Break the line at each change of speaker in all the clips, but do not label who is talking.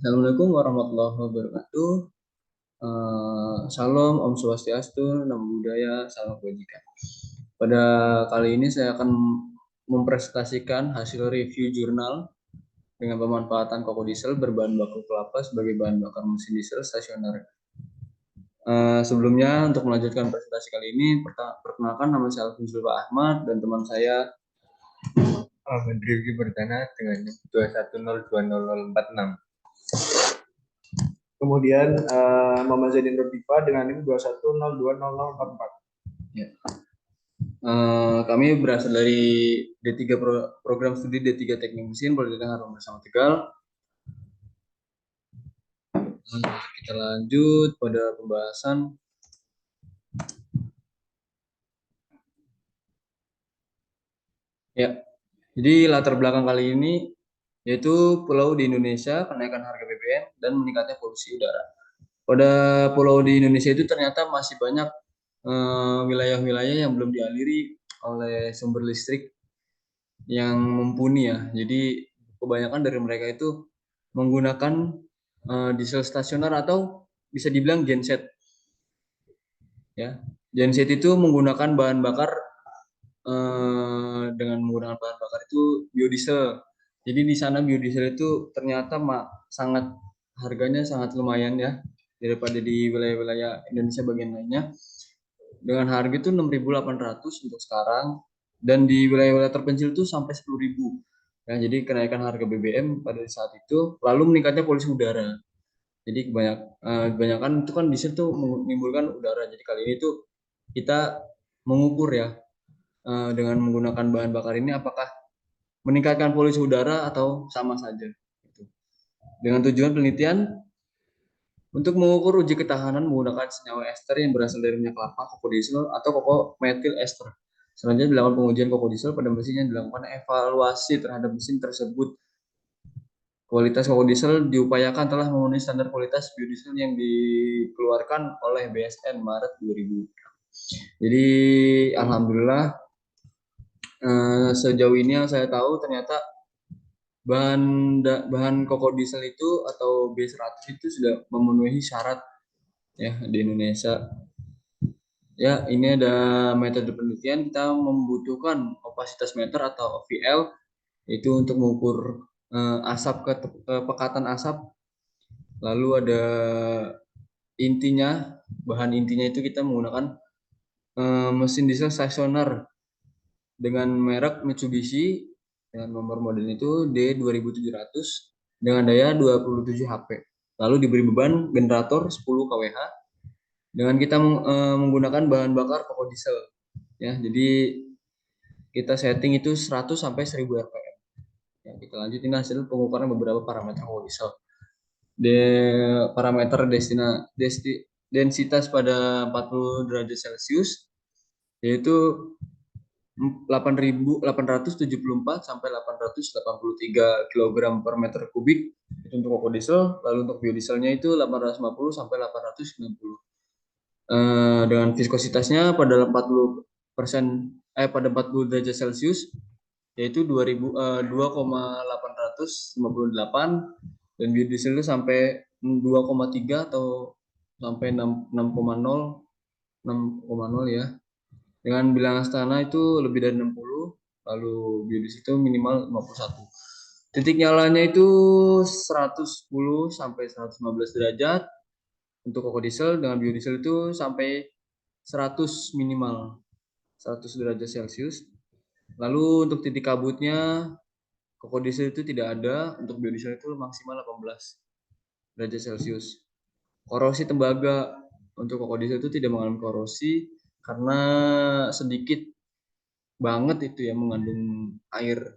Assalamualaikum warahmatullahi wabarakatuh. Salam, Om Swastiastu, Namo Buddhaya, Salam Kebajikan. Pada kali ini saya akan mempresentasikan hasil review jurnal dengan pemanfaatan kokodiesel berbahan baku kelapa sebagai bahan bakar mesin diesel stasioner. Sebelumnya untuk melanjutkan presentasi kali ini, perkenalkan nama saya Alvin Zulfa Ahmad dan teman saya
Ahmad Rifki Perdana dengan 2102046.
Kemudian Muhammad Zaidin Rodifa dengan NIM 210200044.
Ya. Kami berasal dari D3 program studi D3 Teknik Mesin Politeknik Harum Bersama Tegal. Kita lanjut pada pembahasan. Ya, jadi latar belakang kali ini yaitu pulau di Indonesia, kenaikan harga BBM, dan meningkatnya polusi udara. Pada pulau di Indonesia itu ternyata masih banyak wilayah-wilayah yang belum dialiri oleh sumber listrik yang mumpuni ya. Jadi kebanyakan dari mereka itu menggunakan diesel stasioner atau bisa dibilang genset. Ya, genset itu menggunakan bahan bakar dengan menggunakan bahan bakar itu biodiesel. Jadi di sana biodiesel itu ternyata sangat harganya sangat lumayan ya daripada di wilayah-wilayah Indonesia bagian lainnya. Dengan harga itu 6.800 untuk sekarang dan di wilayah-wilayah terpencil itu sampai 10.000. Ya, jadi kenaikan harga BBM pada saat itu lalu meningkatnya polusi udara. Jadi kebanyakan itu kan diesel tuh menimbulkan udara. Jadi kali ini tuh kita mengukur ya dengan menggunakan bahan bakar ini apakah meningkatkan polusi udara atau sama saja. Dengan tujuan penelitian untuk mengukur uji ketahanan menggunakan senyawa ester yang berasal dari minyak kelapa, kokodiesel, atau koko metil ester. Selanjutnya dilakukan pengujian kokodiesel pada mesin yang dilakukan evaluasi terhadap mesin tersebut. Kualitas kokodiesel diupayakan telah memenuhi standar kualitas biodiesel yang dikeluarkan oleh BSN Maret 2000. Jadi alhamdulillah sejauh ini yang saya tahu ternyata bahan kokodiesel itu atau B100 itu sudah memenuhi syarat ya di Indonesia. Ya, ini ada metode penelitian, kita membutuhkan opasitas meter atau OVL itu untuk mengukur asap pekatan asap. Lalu ada intinya, bahan intinya itu kita menggunakan mesin diesel stasioner dengan merek Mitsubishi dengan nomor model itu D2700 dengan daya 27 HP. Lalu diberi beban generator 10 kWh dengan kita menggunakan bahan bakar kokodiesel. Ya, jadi kita setting itu 100 sampai 1000 rpm. Ya, kita lanjutin hasil pengukuran beberapa parameter kokodiesel. Parameter densitas pada 40 derajat Celcius yaitu 8.874 sampai 883 kg per meter kubik itu untuk kokodiesel. Lalu untuk biodieselnya itu 850 sampai 890. Dengan viskositasnya pada 40% pada 40 derajat Celcius yaitu 2,858 dan biodiesel itu sampai 2,3 atau sampai 6,0 ya. Dengan bilangan astana itu lebih dari 60, lalu biodiesel itu minimal 51. Titik nyalanya itu 110 sampai 115 derajat untuk kokodiesel, dengan biodiesel itu sampai 100 minimal 100 derajat Celcius. Lalu untuk titik kabutnya kokodiesel itu tidak ada, untuk biodiesel itu maksimal 18 derajat Celcius. Korosi tembaga untuk kokodiesel itu tidak mengalami korosi karena sedikit banget itu ya mengandung air.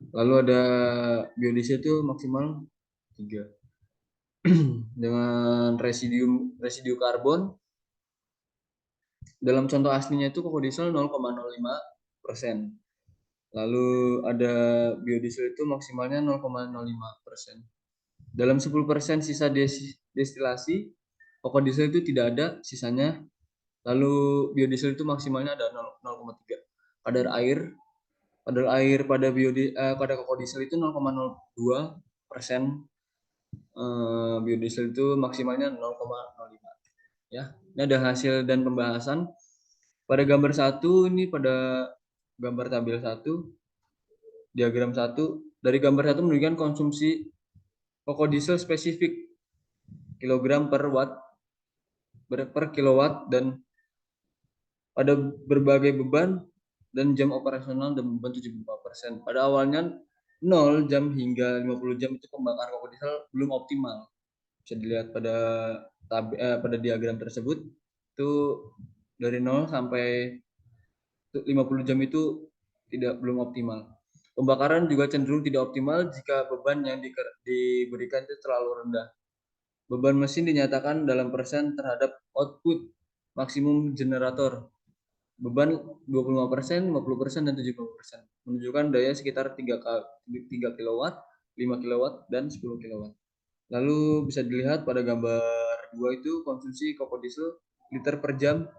Lalu ada biodiesel itu maksimal 3. Dengan residu karbon dalam contoh aslinya itu kokodiesel 0,05%. Lalu ada biodiesel itu maksimalnya 0,05%. Dalam 10% sisa destilasi, kokodiesel itu tidak ada sisanya. Lalu biodiesel itu maksimalnya ada 0,3. Kadar air pada kokodiesel itu 0,02%. biodiesel itu maksimalnya 0,05 ya. Ini ada hasil dan pembahasan pada gambar satu, ini pada gambar tabel 1, diagram 1. Dari gambar 1 menunjukkan konsumsi pokok diesel spesifik kilogram per watt per kilowatt dan pada berbagai beban dan jam operasional dan beban 75%. Pada awalnya 0 jam hingga 50 jam itu pembakaran pokok diesel belum optimal. Bisa dilihat pada diagram tersebut itu dari 0 sampai 50 jam itu belum optimal. Pembakaran juga cenderung tidak optimal jika beban yang diberikan itu terlalu rendah. Beban mesin dinyatakan dalam persen terhadap output maksimum generator. Beban 25%, 50%, dan 70%. Menunjukkan daya sekitar 3 kW, 5 kW, dan 10 kW. Lalu bisa dilihat pada gambar 2 itu konsumsi kompor diesel liter per jam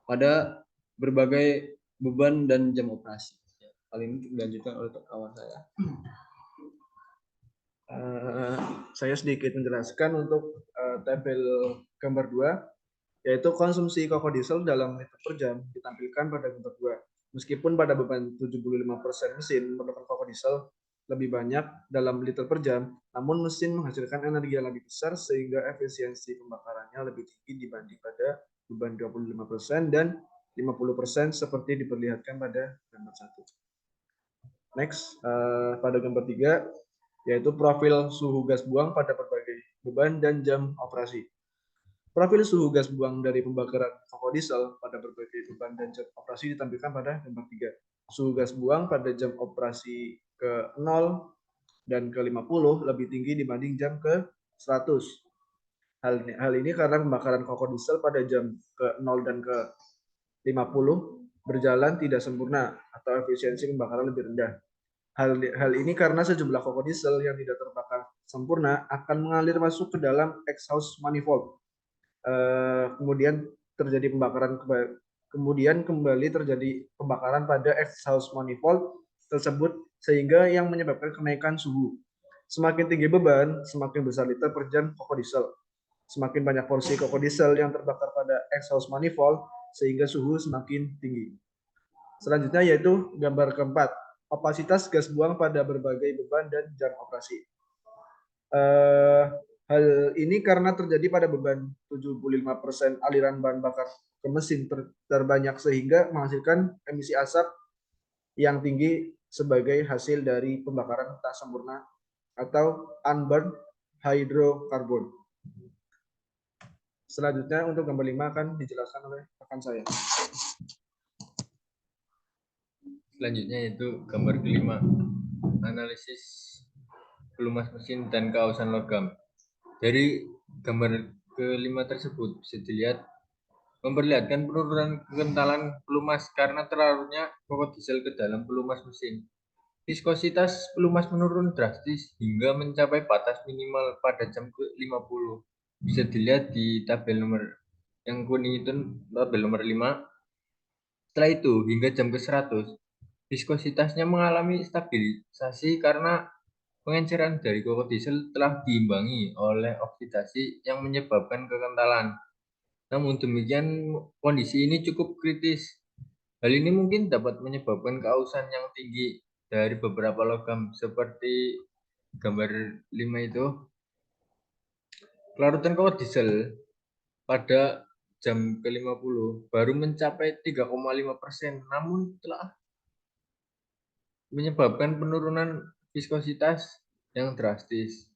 pada berbagai beban dan jam operasi. Hal ini dilanjutkan oleh kawan saya.
Saya sedikit menjelaskan untuk tabel gambar 2, yaitu konsumsi kompor diesel dalam liter per jam ditampilkan pada gambar 2. Meskipun pada beban 75% mesin memerlukan kompor diesel lebih banyak dalam liter per jam, namun mesin menghasilkan energi yang lebih besar sehingga efisiensi pembakarannya lebih tinggi dibanding pada beban 25% dan 50% seperti diperlihatkan pada gambar 1. Next, pada gambar 3, yaitu profil suhu gas buang pada berbagai beban dan jam operasi. Profil suhu gas buang dari pembakaran kompor diesel pada berbagai beban dan jam operasi ditampilkan pada gambar 3. Suhu gas buang pada jam operasi ke 0 dan ke 50 lebih tinggi dibanding jam ke 100. Hal ini karena pembakaran kompor diesel pada jam ke 0 dan ke 50 berjalan tidak sempurna atau efisiensi pembakaran lebih rendah. Hal ini karena sejumlah kompor diesel yang tidak terbakar sempurna akan mengalir masuk ke dalam exhaust manifold. Kemudian kembali terjadi pembakaran pada exhaust manifold tersebut sehingga yang menyebabkan kenaikan suhu. Semakin tinggi beban, semakin besar liter per jam kompor diesel. Semakin banyak porsi kompor diesel yang terbakar pada exhaust manifold sehingga suhu semakin tinggi. Selanjutnya yaitu gambar keempat, opasitas gas buang pada berbagai beban dan jam operasi. Hal ini karena terjadi pada beban 75% aliran bahan bakar ke mesin terbanyak sehingga menghasilkan emisi asap yang tinggi sebagai hasil dari pembakaran tak sempurna atau unburned hydrocarbon. Selanjutnya untuk gambar 5 akan dijelaskan oleh rekan saya.
Selanjutnya yaitu gambar kelima, analisis pelumas mesin dan keausan logam. Dari gambar kelima tersebut bisa dilihat memperlihatkan penurunan kekentalan pelumas karena terlarutnya pokok diesel ke dalam pelumas mesin. Viskositas pelumas menurun drastis hingga mencapai batas minimal pada jam ke-50. Bisa dilihat di tabel nomor yang kuning itu, tabel nomor 5. Setelah itu hingga jam ke-100, viskositasnya mengalami stabilisasi karena pengenceran dari kokot diesel telah diimbangi oleh oksidasi yang menyebabkan kekentalan. Namun demikian, kondisi ini cukup kritis. Hal ini mungkin dapat menyebabkan keausan yang tinggi dari beberapa logam seperti gambar 5 itu. Kelarutan kokot diesel pada jam ke-50 baru mencapai 3,5%, namun telah menyebabkan penurunan viskositas yang drastis.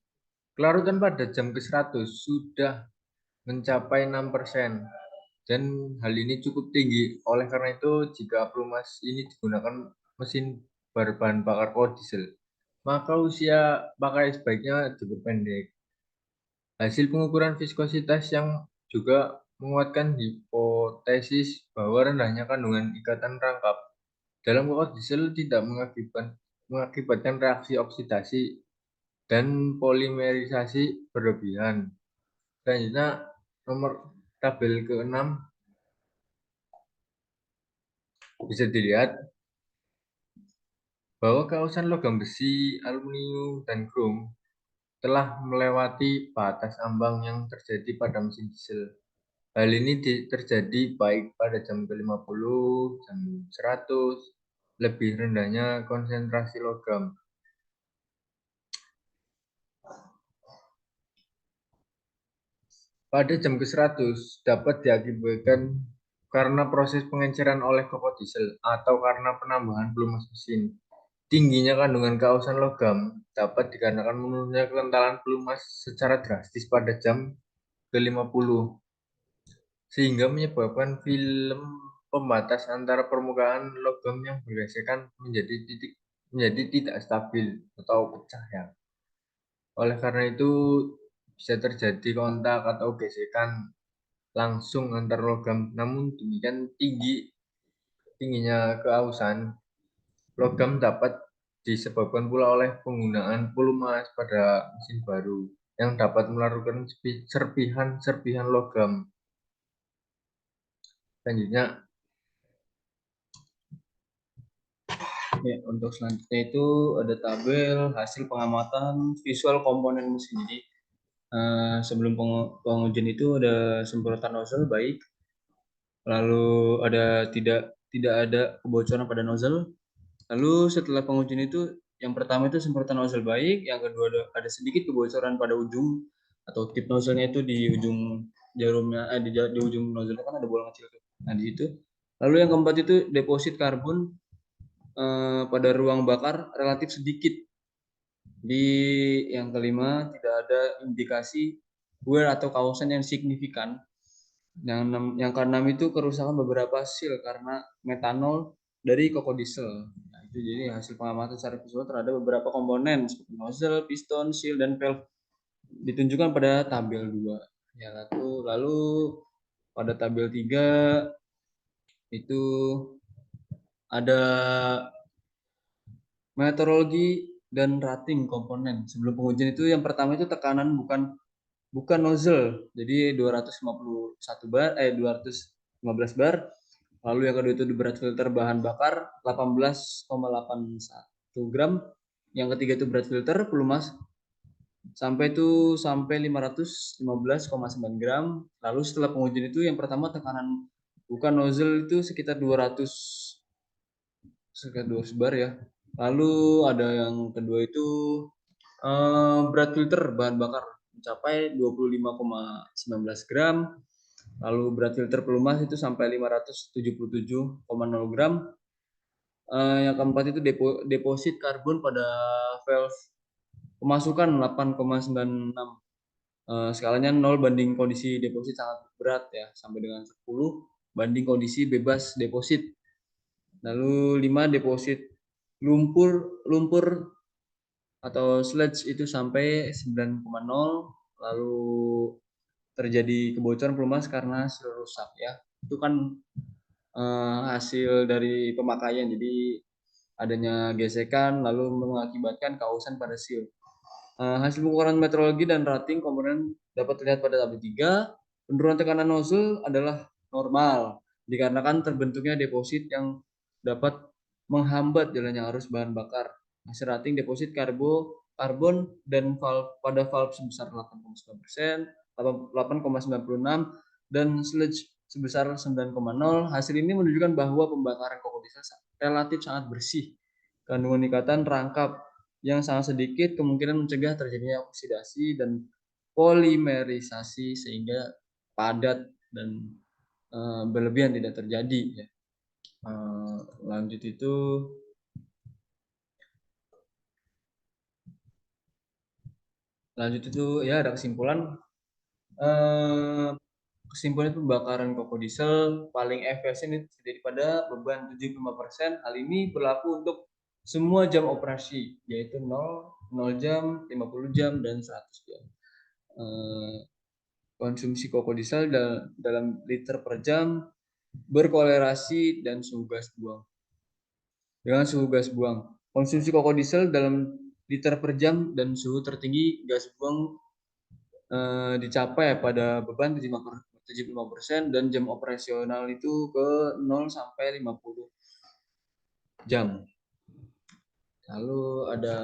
Kelarutan pada jam ke-100 sudah mencapai 6%, dan hal ini cukup tinggi. Oleh karena itu, jika pelumas ini digunakan mesin berbahan bakar diesel, maka usia pakai sebaiknya diperpendek. Hasil pengukuran viskositas yang juga menguatkan hipotesis bahwa rendahnya kandungan ikatan rangkap dalam kokot diesel tidak mengakibatkan reaksi oksidasi dan polimerisasi berlebihan. Selanjutnya, nomor tabel ke-6 bisa dilihat bahwa keausan logam besi, aluminium, dan krom telah melewati batas ambang yang terjadi pada mesin diesel. Hal ini terjadi baik pada jam ke-50, jam 100, lebih rendahnya konsentrasi logam. Pada jam ke-100 dapat diakibatkan karena proses pengenceran oleh kompor diesel atau karena penambahan pelumas mesin. Tingginya kandungan kausan logam dapat dikarenakan menurunnya kekentalan pelumas secara drastis pada jam ke-50, sehingga menyebabkan film pembatas antara permukaan logam yang bergesekan menjadi tidak stabil atau pecah ya. Oleh karena itu bisa terjadi kontak atau gesekan langsung antar logam. Namun demikian tingginya keausan logam dapat disebabkan pula oleh penggunaan pelumas pada mesin baru yang dapat melakukan serpihan logam. Selanjutnya,
Ya, untuk selanjutnya itu ada tabel hasil pengamatan visual komponen mesin. Jadi sebelum pengujian itu ada semprotan nozzle baik, lalu tidak ada kebocoran pada nozzle. Lalu setelah pengujian itu yang pertama itu semprotan nozzle baik, yang kedua ada sedikit kebocoran pada ujung atau tip nozzle-nya itu di ujung jarumnya, di ujung nozzle kan ada bolong kecil tuh. Nah di situ. Lalu yang keempat itu deposit karbon pada ruang bakar relatif sedikit. Di yang kelima tidak ada indikasi wear atau kausan yang signifikan. Yang keenam itu kerusakan beberapa seal karena metanol dari koko diesel. Nah, itu jadi hasil pengamatan secara visual terhadap beberapa komponen seperti nozzle, piston, seal, dan valve ditunjukkan pada tabel 2. Ya, lalu pada tabel 3 itu ada meteorologi dan rating komponen. Sebelum pengujian itu yang pertama itu tekanan bukan nozzle. Jadi 251 bar 215 bar. Lalu yang kedua itu di berat filter bahan bakar 18,81 gram. Yang ketiga itu berat filter pelumas sampai 515,9 gram. Lalu setelah pengujian itu yang pertama tekanan bukan nozzle itu sekitar 200 bar ya. Lalu ada yang kedua itu berat filter bahan bakar mencapai 25,19 gram. Lalu berat filter pelumas itu sampai 577,0 gram. Yang keempat itu deposit karbon pada valve pemasukan 8,96. Skalanya 0 banding kondisi deposit sangat berat ya, sampai dengan 10 banding kondisi bebas deposit. Lalu 5 deposit lumpur atau sludge itu sampai 9,0. Lalu terjadi kebocoran pelumas karena seal rusak ya. Itu kan hasil dari pemakaian, jadi adanya gesekan lalu mengakibatkan kausan pada seal. Hasil pengukuran meteorologi dan rating komponen dapat terlihat pada tabel 3. Penurunan tekanan nozzle adalah normal dikarenakan terbentuknya deposit yang dapat menghambat jalannya arus bahan bakar. Hasil rating deposit karbon dan pada valve sebesar 8,9%, 8,96 dan sludge sebesar 9,0. Hasil ini menunjukkan bahwa pembakaran koko diesel relatif sangat bersih. Kandungan ikatan rangkap yang sangat sedikit kemungkinan mencegah terjadinya oksidasi dan polimerisasi sehingga padat dan berlebihan tidak terjadi ya. Lanjut itu ya ada kesimpulan. Kesimpulan pembakaran koko diesel paling efisien daripada beban 75%. Hal ini berlaku untuk semua jam operasi yaitu 0 jam, 50 jam dan 100 jam. Konsumsi koko diesel dalam liter per jam berkorelasi dan suhu gas buang. Dengan suhu gas buang, konsumsi koko diesel dalam liter per jam dan suhu tertinggi gas buang dicapai pada beban 75% dan jam operasional itu ke 0 sampai 50 jam. Lalu ada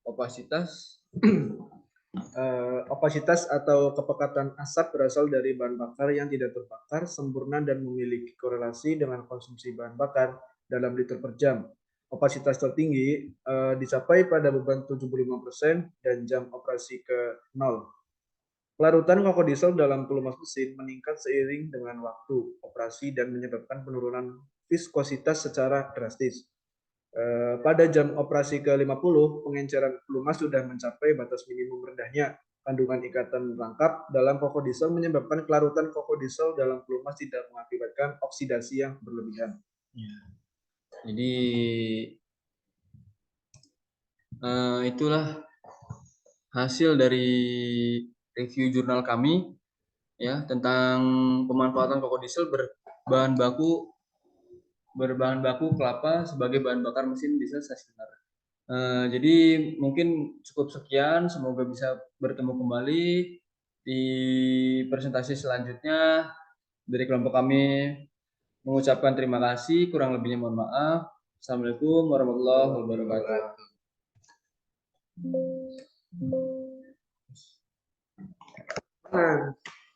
opasitas
Opasitas atau kepekatan asap berasal dari bahan bakar yang tidak terbakar sempurna dan memiliki korelasi dengan konsumsi bahan bakar dalam liter per jam. Opasitas tertinggi dicapai pada beban 75% dan jam operasi ke 0. Larutan koko diesel dalam pelumas mesin meningkat seiring dengan waktu operasi dan menyebabkan penurunan viskositas secara drastis. Pada jam operasi ke-50, pengenceran pelumas sudah mencapai batas minimum rendahnya. Kandungan ikatan rangkap dalam koko diesel menyebabkan kelarutan koko diesel dalam pelumas tidak mengakibatkan oksidasi yang berlebihan.
Jadi itulah hasil dari review jurnal kami ya tentang pemanfaatan koko diesel berbahan baku kelapa sebagai bahan bakar mesin diesel stasioner. Jadi mungkin cukup sekian, semoga bisa bertemu kembali di presentasi selanjutnya. Dari kelompok kami mengucapkan terima kasih, kurang lebihnya mohon maaf. Assalamualaikum warahmatullahi wabarakatuh.